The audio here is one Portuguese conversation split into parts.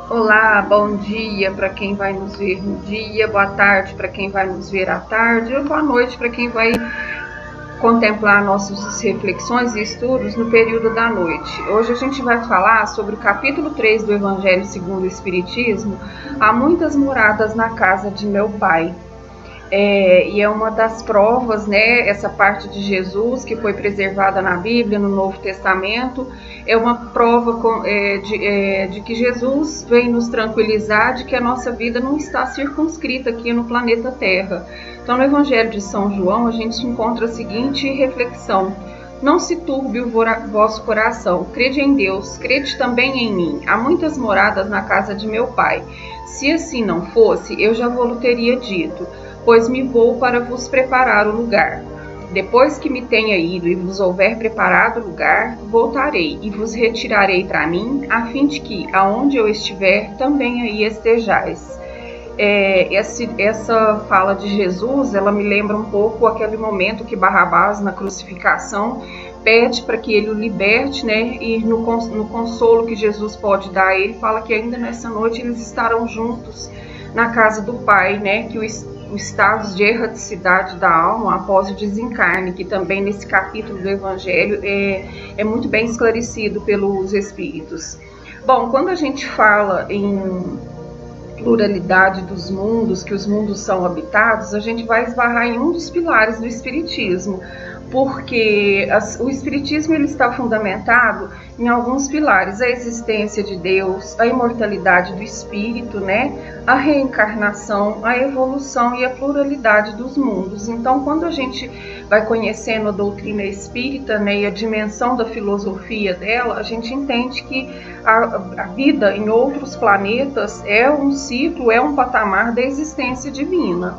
Olá, bom dia para quem vai nos ver no dia, boa tarde para quem vai nos ver à tarde, ou boa noite para quem vai contemplar nossas reflexões e estudos no período da noite. Hoje a gente vai falar sobre o capítulo 3 do Evangelho segundo o Espiritismo, Há muitas moradas na casa de meu Pai. E é uma das provas, né, essa parte de Jesus que foi preservada na Bíblia, no Novo Testamento, é uma prova de que Jesus vem nos tranquilizar de que a nossa vida não está circunscrita aqui no planeta Terra. Então, no Evangelho de São João, a gente encontra a seguinte reflexão: não se turbe o vosso coração, crede em Deus, crede também em mim. Há muitas moradas na casa de meu Pai. Se assim não fosse, eu já vou-lo teria dito, pois me vou para vos preparar o lugar. Depois que me tenha ido e vos houver preparado o lugar, voltarei e vos retirarei para mim, a fim de que, aonde eu estiver, também aí estejais. Essa fala de Jesus, ela me lembra um pouco aquele momento que Barrabás, na crucificação, pede para que ele o liberte, né? E no consolo que Jesus pode dar a ele, fala que ainda nessa noite eles estarão juntos na casa do Pai, né? Que o estado de erraticidade da alma após o desencarne, que também nesse capítulo do Evangelho é muito bem esclarecido pelos Espíritos. Bom, quando a gente fala em pluralidade dos mundos, que os mundos são habitados, a gente vai esbarrar em um dos pilares do Espiritismo, porque o Espiritismo ele está fundamentado em alguns pilares: a existência de Deus, a imortalidade do Espírito, né? A reencarnação, a evolução e a pluralidade dos mundos. Então, quando a gente vai conhecendo a doutrina espírita, né, e a dimensão da filosofia dela, a gente entende que a vida em outros planetas é um ciclo, é um patamar da existência divina.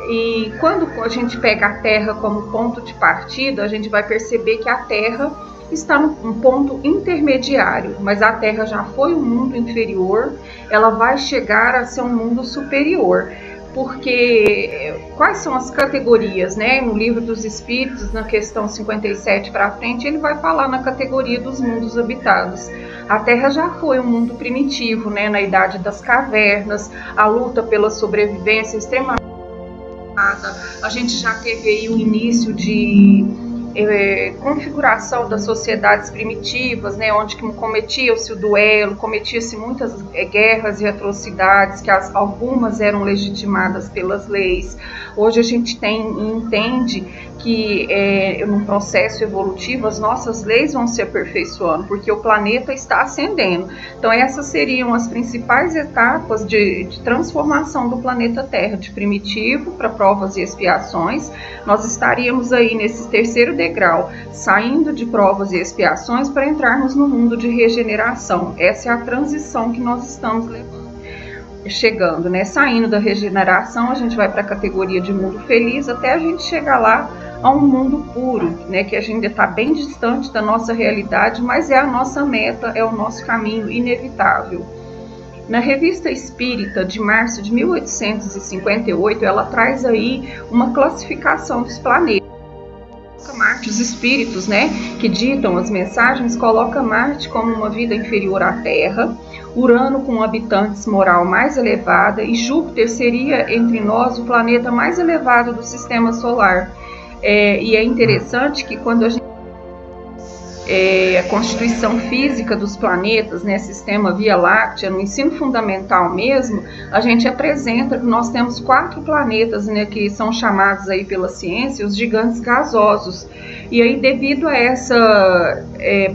E quando a gente pega a Terra como ponto de partida, a gente vai perceber que a Terra está num ponto intermediário, mas a Terra já foi um mundo inferior, ela vai chegar a ser um mundo superior. Porque quais são as categorias, né? No Livro dos Espíritos, na questão 57 para frente, ele vai falar na categoria dos mundos habitados. A Terra já foi um mundo primitivo, né? Na Idade das Cavernas, a luta pela sobrevivência extremamente. A gente já teve aí o início de configuração das sociedades primitivas, né, onde cometia-se o duelo, cometia-se muitas guerras e atrocidades, que algumas eram legitimadas pelas leis. Hoje a gente entende que num processo evolutivo as nossas leis vão se aperfeiçoando, porque o planeta está ascendendo. Então essas seriam as principais etapas de transformação do planeta Terra, de primitivo para provas e expiações. Nós estaríamos aí nesse terceiro degrau, saindo de provas e expiações para entrarmos no mundo de regeneração. Essa é a transição que nós estamos chegando, né? Saindo da regeneração, a gente vai para a categoria de mundo feliz, até a gente chegar lá a um mundo puro, né? Que a gente ainda está bem distante da nossa realidade, mas é a nossa meta, é o nosso caminho inevitável. Na Revista Espírita de março de 1858, ela traz aí uma classificação dos planetas. Marte, os espíritos, né, que ditam as mensagens, coloca Marte como uma vida inferior à Terra, Urano com habitantes moral mais elevada, e Júpiter seria entre nós o planeta mais elevado do sistema solar. E é interessante que quando a gente a constituição física dos planetas, né, sistema Via Láctea, no ensino fundamental mesmo, a gente apresenta que nós temos 4 planetas, né, que são chamados aí pela ciência os gigantes gasosos. E aí, devido a essa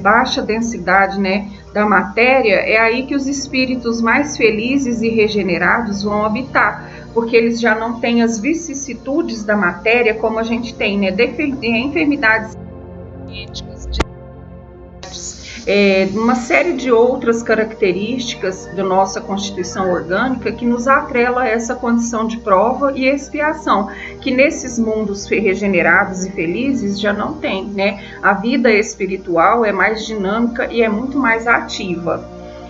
baixa densidade, né, da matéria, é aí que os espíritos mais felizes e regenerados vão habitar, porque eles já não têm as vicissitudes da matéria como a gente tem, né, enfermidades genéticas, uma série de outras características da nossa constituição orgânica que nos atrela a essa condição de prova e expiação, que nesses mundos regenerados e felizes já não tem, né? A vida espiritual é mais dinâmica e é muito mais ativa.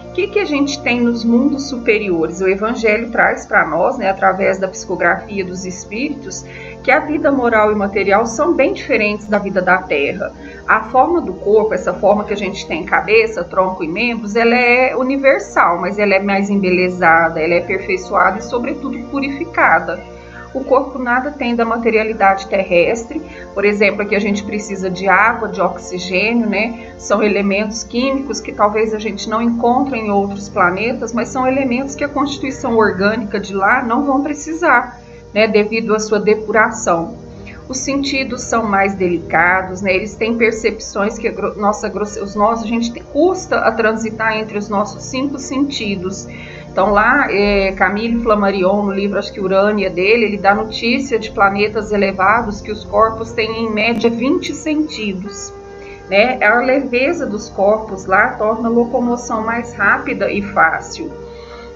O que a gente tem nos mundos superiores? O Evangelho traz para nós, né, através da psicografia dos espíritos, que a vida moral e material são bem diferentes da vida da Terra. A forma do corpo, essa forma que a gente tem cabeça, tronco e membros, ela é universal, mas ela é mais embelezada, ela é aperfeiçoada e, sobretudo, purificada. O corpo nada tem da materialidade terrestre. Por exemplo, aqui a gente precisa de água, de oxigênio, né? São elementos químicos que talvez a gente não encontre em outros planetas, mas são elementos que a constituição orgânica de lá não vão precisar, né? Devido à sua depuração. Os sentidos são mais delicados, né? Eles têm percepções que a gente custa a transitar entre os nossos 5 sentidos. Então lá, Camille Flammarion, no livro, acho que Urânia dele, ele dá notícia de planetas elevados que os corpos têm em média 20 sentidos. Né? A leveza dos corpos lá torna a locomoção mais rápida e fácil.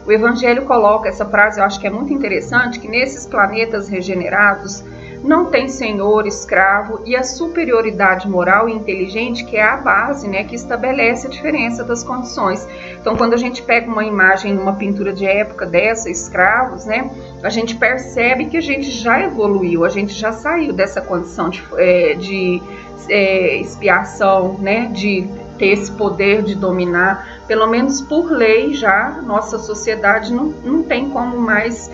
O Evangelho coloca essa frase, eu acho que é muito interessante, que nesses planetas regenerados não tem senhor, escravo, e a superioridade moral e inteligente, que é a base, né, que estabelece a diferença das condições. Então, quando a gente pega uma imagem, uma pintura de época dessa, escravos, né, a gente percebe que a gente já evoluiu, a gente já saiu dessa condição de expiação, né, de ter esse poder de dominar. Pelo menos por lei já, nossa sociedade não tem como mais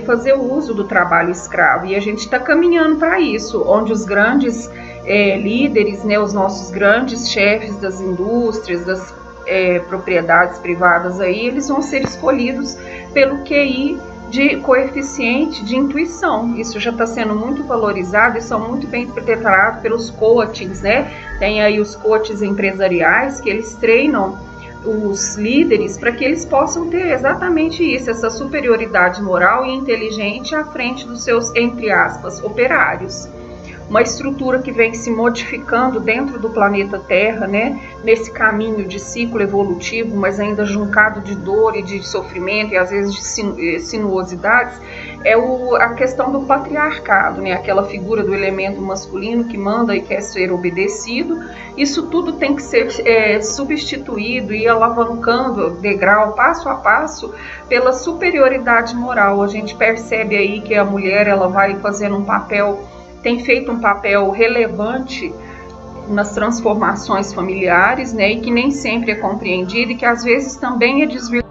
fazer o uso do trabalho escravo, e a gente está caminhando para isso, onde os grandes líderes, né, os nossos grandes chefes das indústrias, das propriedades privadas aí, eles vão ser escolhidos pelo QI de coeficiente de intuição. Isso já está sendo muito valorizado e são muito bem preparados pelos coachings, né? Tem aí os coaches empresariais que eles treinam os líderes para que eles possam ter exatamente isso, essa superioridade moral e inteligente à frente dos seus, entre aspas, operários. Uma estrutura que vem se modificando dentro do planeta Terra, né, nesse caminho de ciclo evolutivo, mas ainda juncado de dor e de sofrimento e às vezes de sinuosidades, é a questão do patriarcado, né, aquela figura do elemento masculino que manda e quer ser obedecido. Isso tudo tem que ser substituído e alavancando degrau, passo a passo, pela superioridade moral. A gente percebe aí que a mulher ela vai fazendo um papel, tem feito um papel relevante nas transformações familiares, né, e que nem sempre é compreendido e que às vezes também é desvirtuado.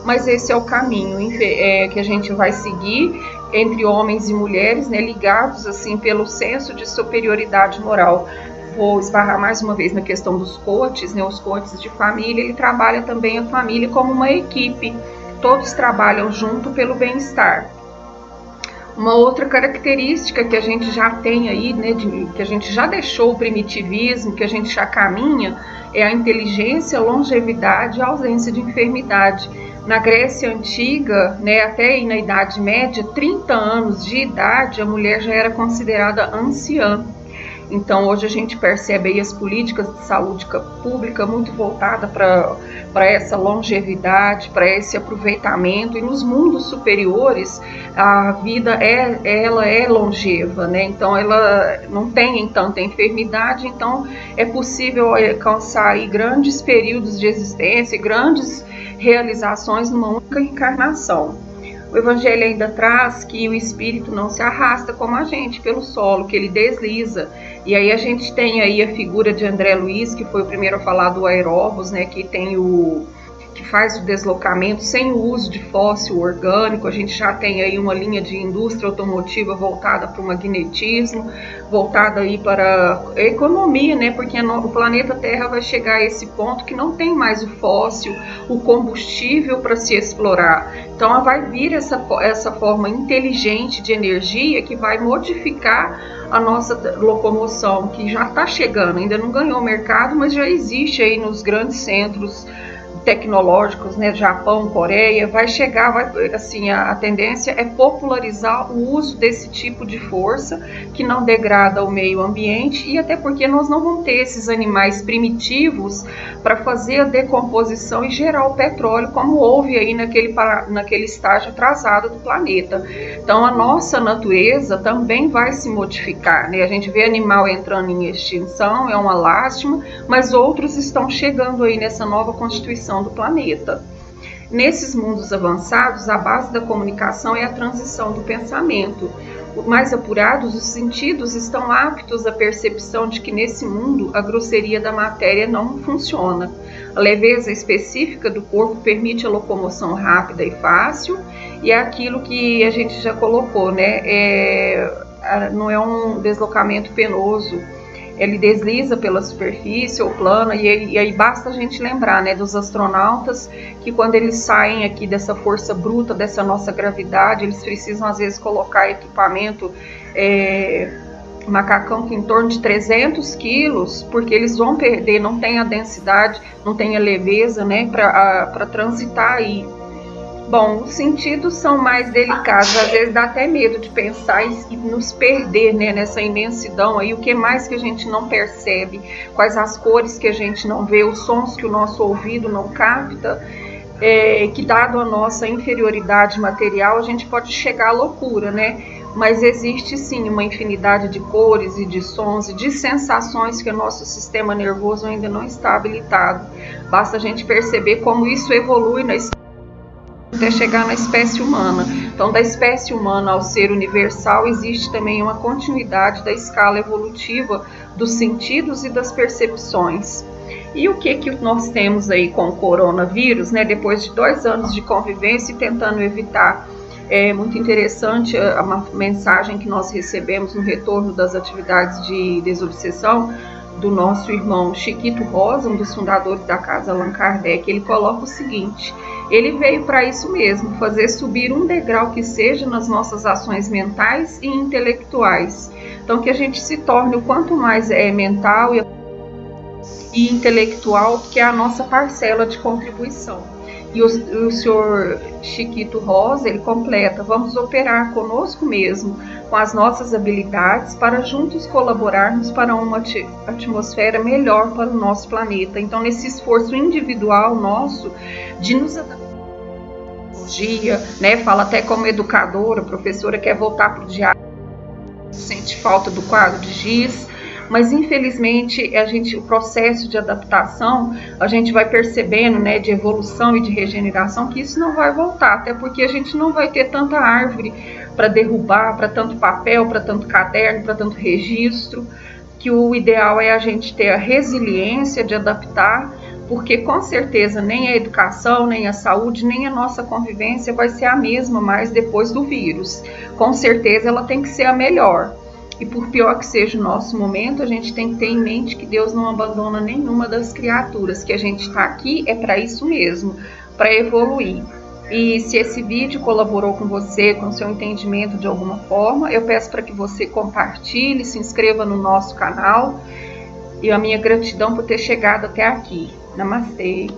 Mas esse é o caminho que a gente vai seguir entre homens e mulheres, né, ligados assim pelo senso de superioridade moral. Vou esbarrar mais uma vez na questão dos coaches, né, os coaches de família, ele trabalha também a família como uma equipe, todos trabalham junto pelo bem-estar. Uma outra característica que a gente já tem aí, né, que a gente já deixou o primitivismo, que a gente já caminha, é a inteligência, a longevidade e a ausência de enfermidade. Na Grécia Antiga, né, até aí na Idade Média, 30 anos de idade, a mulher já era considerada anciã. Então, hoje a gente percebe aí as políticas de saúde pública muito voltada para essa longevidade, para esse aproveitamento. E nos mundos superiores, a vida ela é longeva, né? Então, ela não tem tanta enfermidade, então é possível alcançar aí grandes períodos de existência, grandes realizações numa única encarnação. O Evangelho ainda traz que o espírito não se arrasta como a gente pelo solo, que ele desliza. E aí a gente tem aí a figura de André Luiz, que foi o primeiro a falar do aeróbus, né, que faz o deslocamento sem o uso de fóssil orgânico. A gente já tem aí uma linha de indústria automotiva voltada para o magnetismo, voltada aí para a economia, né? Porque o planeta Terra vai chegar a esse ponto que não tem mais o fóssil, o combustível para se explorar. Então vai vir essa forma inteligente de energia que vai modificar a nossa locomoção, que já está chegando, ainda não ganhou mercado, mas já existe aí nos grandes centros tecnológicos, né, Japão, Coreia, vai chegar, assim, a tendência é popularizar o uso desse tipo de força que não degrada o meio ambiente, e até porque nós não vamos ter esses animais primitivos para fazer a decomposição e gerar o petróleo, como houve aí naquele estágio atrasado do planeta. Então a nossa natureza também vai se modificar, né? A gente vê animal entrando em extinção, é uma lástima, mas outros estão chegando aí nessa nova constituição do planeta. Nesses mundos avançados, a base da comunicação é a transição do pensamento. mais apurados, os sentidos estão aptos à percepção de que nesse mundo a grosseria da matéria não funciona. A leveza específica do corpo permite a locomoção rápida e fácil, e é aquilo que a gente já colocou, né? Não é um deslocamento penoso, ele desliza pela superfície ou plana, e aí basta a gente lembrar, né, dos astronautas, que quando eles saem aqui dessa força bruta, dessa nossa gravidade, eles precisam às vezes colocar equipamento, macacão que em torno de 300 quilos, porque eles vão perder, não tem a densidade, não tem a leveza, né, para transitar aí. Bom, os sentidos são mais delicados, às vezes dá até medo de pensar e nos perder, né, nessa imensidão aí, o que mais que a gente não percebe, quais as cores que a gente não vê, os sons que o nosso ouvido não capta, que dado a nossa inferioridade material, a gente pode chegar à loucura, né? Mas existe sim uma infinidade de cores e de sons e de sensações que o nosso sistema nervoso ainda não está habilitado. Basta a gente perceber como isso evolui na história até chegar na espécie humana. Então, da espécie humana ao ser universal, existe também uma continuidade da escala evolutiva dos sentidos e das percepções. E o que nós temos aí com o coronavírus, né? Depois de 2 anos de convivência e tentando evitar, é muito interessante uma mensagem que nós recebemos no retorno das atividades de desobsessão do nosso irmão Chiquito Rosa, um dos fundadores da Casa Allan Kardec. Ele coloca o seguinte: ele veio para isso mesmo, fazer subir um degrau que seja nas nossas ações mentais e intelectuais. Então, que a gente se torne o quanto mais mental e intelectual, que é a nossa parcela de contribuição. E o senhor Chiquito Rosa, ele completa: vamos operar conosco mesmo, com as nossas habilidades, para juntos colaborarmos para uma atmosfera melhor para o nosso planeta. Então, nesse esforço individual nosso de nos adaptar à tecnologia, né, fala até como educadora, professora, quer voltar para o diário, sente falta do quadro de giz. Mas infelizmente o processo de adaptação, a gente vai percebendo, né, de evolução e de regeneração, que isso não vai voltar, até porque a gente não vai ter tanta árvore para derrubar, para tanto papel, para tanto caderno, para tanto registro, que o ideal é a gente ter a resiliência de adaptar, porque com certeza nem a educação, nem a saúde, nem a nossa convivência vai ser a mesma mais depois do vírus. Com certeza ela tem que ser a melhor. E por pior que seja o nosso momento, a gente tem que ter em mente que Deus não abandona nenhuma das criaturas, que a gente está aqui é para isso mesmo, para evoluir. E se esse vídeo colaborou com você, com o seu entendimento de alguma forma, eu peço para que você compartilhe, se inscreva no nosso canal, e a minha gratidão por ter chegado até aqui. Namastê!